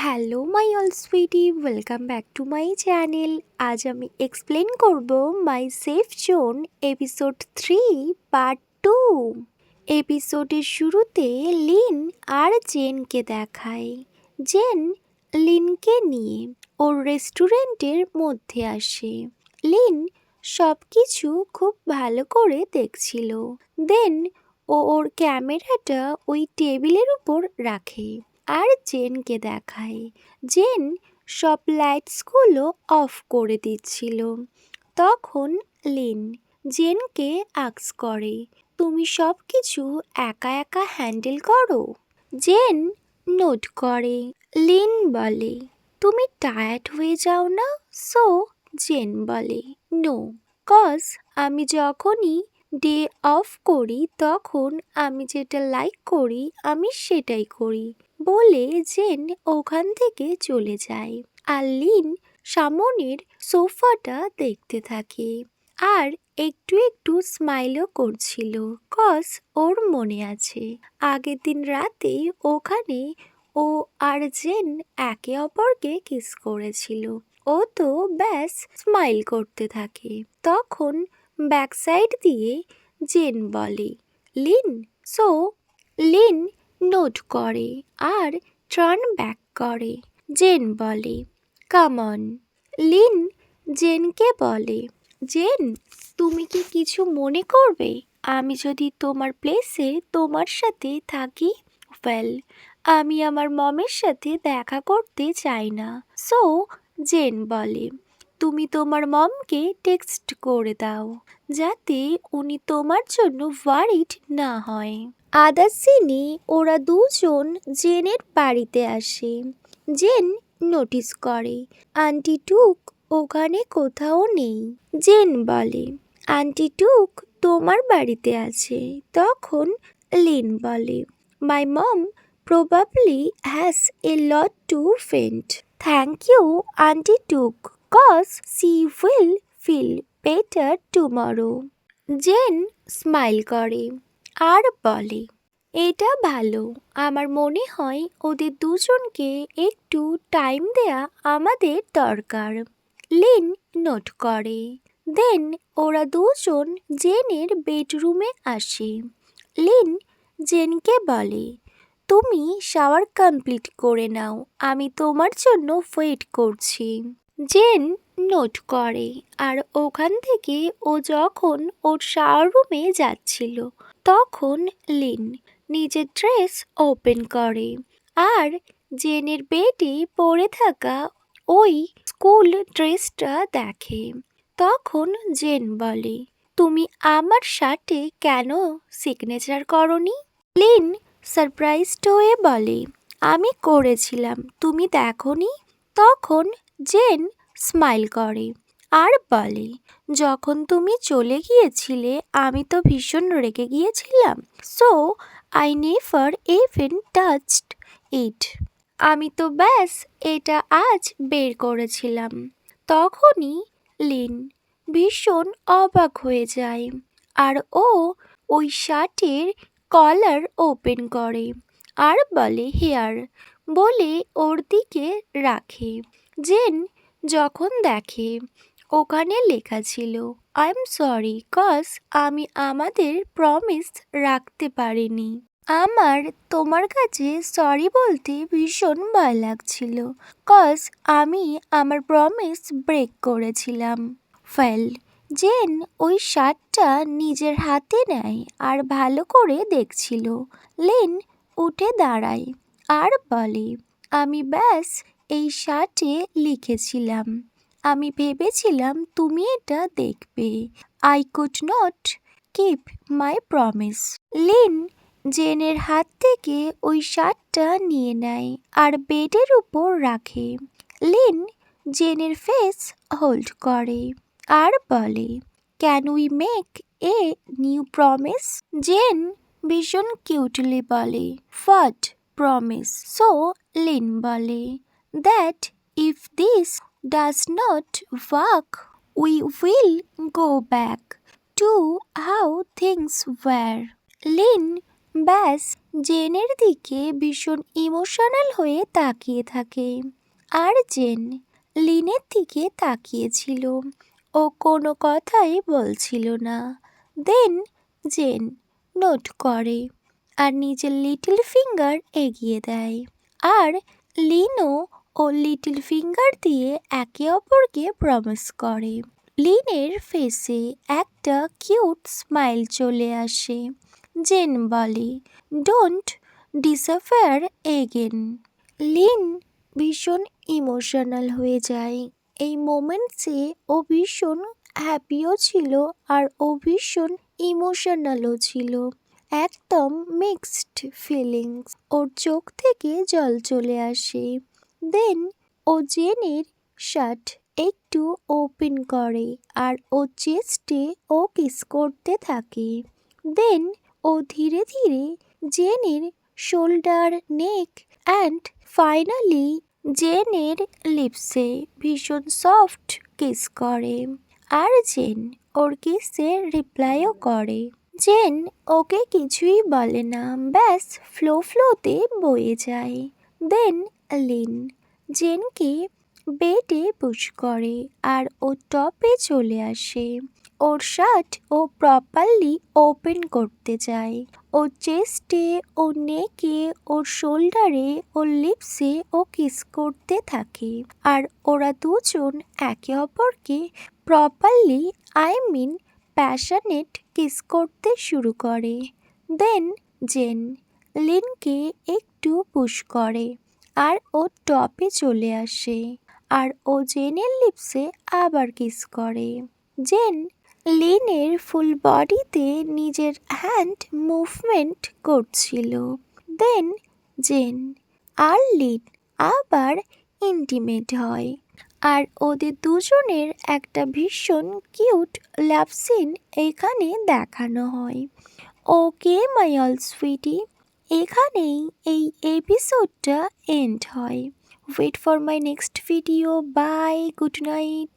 Hello my all sweetie, welcome back to my channel. আজ আমি explain করব my safe zone episode 3 part 2। এপিসোডের শুরুতে লিন আর জেনকে দেখায়। জেন লিনকে নিয়ে ওর রেস্টুরেন্টের মধ্যে আসে। লিন সব কিছু খুব ভালো করে দেখছিল। দেন ও ওর ক্যামেরাটা ওই টেবিলের উপর রাখে আর জেনকে দেখায়। জেন সব লাইটসগুলো অফ করে দিচ্ছিল। তখন লিন জেনকে আস্ক করে, তুমি সব কিছু একা একা হ্যান্ডেল করো? জেন নোট করে। লিন বলে, তুমি টায়ার্ড হয়ে যাও না? সো জেন বলে, নো, কজ আমি যখনই ডে অফ করি তখন আমি যেটা লাইক করি আমি সেটাই করি বলে জেন ওখান থেকে চলে যায়। আর লিন সামনের সোফাটা দেখতে থাকে আর একটু একটু স্মাইলও করছিল, কজ ওর মনে আছে আগের দিন রাতে ওখানে ও আর জেন একে অপরকে কিস করেছিল। ও তো ব্যাস স্মাইল করতে থাকে। তখন ব্যাক সাইড দিয়ে জেন বলে, লিন। সো লিন নোট করে আর টার্ন ব্যাক করে। জেন বলে, কাম অন। লিন জেনকে বলে, জেন তুমি কি কিছু মনে করবে আমি যদি তোমার প্লেসে তোমার সাথে থাকি? ওয়েল, আমি আমার মমের সাথে দেখা করতে চাই না। সো জেন বলে, তুমি তোমার মমকে টেক্সট করে দাও যাতে উনি তোমার জন্য ওয়ারিড না হয়। আদার সিনে ওরা দুজন জেনের বাড়িতে আসে। জেন নোটিস করে আন্টি টুক ওখানে কোথাও নেই। জেন বলে, আন্টি টুক তোমার বাড়িতে আছে। তখন লিন বলে, মাই মম probably has a lot to faint. Thank you, Auntie Took, cause she will feel better tomorrow. Jen smile করে আর বলে, এটা ভালো। আমার মনে হয় ওদের দুজনকে একটু টাইম দেয়া আমাদের দরকার। লিন নোট করে। দেন ওরা দুজন জেনের বেডরুমে আসে। লিন জেনকে বলে, তুমি শাওয়ার কমপ্লিট করে নাও, আমি তোমার জন্য ওয়েট করছি। জেন নোট করে আর ওখান থেকে ও যখন ওর শাওয়ার রুমে যাচ্ছিল তখন লিন নিজের ড্রেস ওপেন করে আর জেনের বেডে পরে থাকা ওই স্কুল ড্রেসটা দেখে। তখন জেন বলে, তুমি আমার শার্টে কেন সিগনেচার করনি? লিন সারপ্রাইজড হয়ে বলে, আমি করেছিলাম, তুমি দেখোনি? তখন জেন স্মাইল করে আর বলে, যখন তুমি চলে গিয়েছিলে আমি তো ভীষণ রেগে গিয়েছিলাম। So I never even touched it. আমি তো ব্যাস এটা আজ বের করেছিলাম। তখনই লিন ভীষণ অবাক হয়ে যায় আর ও ওই শার্টের কলার ওপেন করে আর বলে, হেয়ার বলে ওর দিকে রাখে। জেন যখন দেখে ওখানে লেখা ছিল, আই এম সরি কজ আমি আমাদের প্রমিস রাখতে পারিনি। আমার তোমার কাছে সরি বলতে ভীষণ ভয় লাগছিল, কজ আমি আমার প্রমিস ব্রেক করেছিলাম। ওয়েল, জেন ওই শার্টটা নিজের হাতে নেয় আর ভালো করে দেখছিল। লিন উঠে দাঁড়ায় আর বলে, আমি ব্যাস এই শার্টে লিখেছিলাম, আমি ভেবেছিলাম তুমি এটা দেখবে। I could not keep my promise. Lin জেনের হাত থেকে ওই শার্টটা নিয়ে নেয় আর বেডের উপর রাখে। লিন জেনের ফেস হোল্ড করে আর বলে, can we make a new promise? Jen ভীষণ কিউটলি বলে, হোয়াট প্রমিস? সো লিন বলে, that if this does not work we will go back to how things were. Lin ব্যাস জেনের দিকে ভীষণ ইমোশনাল হয়ে তাকিয়ে থাকে। আর জেন লিনের দিকে তাকিয়েছিল। ও কোনো কথাই বলছিল না। দেন জেন নোট করে আর নিজের লিটল ফিঙ্গার এগিয়ে দেয়। আর লিনও ও লিটল ফিঙ্গার দিয়ে একে অপরকে প্রমিস করে। লিনের ফেসে একটা কিউট স্মাইল চলে আসে। জেন বলে, ডোন্ট ডিসঅ্যাপিয়ার এগেন। লিন ভীষণ ইমোশনাল হয়ে যায়। এই মোমেন্টসে ও ভীষণ হ্যাপিও ছিল আর ও ভীষণ ইমোশনালও ছিল। একদম মিক্সড ফিলিংস। ওর চোখ থেকে জল চলে আসে। দেন ও জেনের শার্ট একটু ওপেন করে আর ও চেস্টে ও কিস করতে থাকে। দেন ও ধীরে ধীরে জেনের শোল্ডার, নেক অ্যান্ড ফাইনালি জেনের লিপসে ভীষণ সফট কিস করে। আর জেন ওর কিসে রিপ্লাইও করে। জেন ওকে কিছুই বলে না, ব্যাস ফ্লোতে বয়ে যায়। দেন লিন জেনকে বেডে পুশ করে আর ও টপে চলে আসে। ওর শার্ট ও প্রপারলি ওপেন করতে চায়। ওর চেস্টে, ওর নেকে, ওর শোল্ডারে, ওর লিপসে ও কিস করতে থাকে। আর ওরা দুজন একে অপরকে প্রপারলি প্যাশনেট কিস করতে শুরু করে। দেন জেন লিনকে একটু পুশ করে আর ও টপে চলে আসে। আর ও জেনের লিপসে আবার কিস করে। জেন লিনের ফুল বডিতে নিজের হ্যান্ড মুভমেন্ট করছিল। দেন জেন আর লিন আবার ইন্টিমেট হয়। আর ওদের দুজনের একটা ভীষণ কিউট লাভ সিন এখানে দেখানো হয়। ওকে মাই অল সুইটি, এখানেই এই এপিসোডটা এন্ড হয়। Wait for my next video. Bye, good night.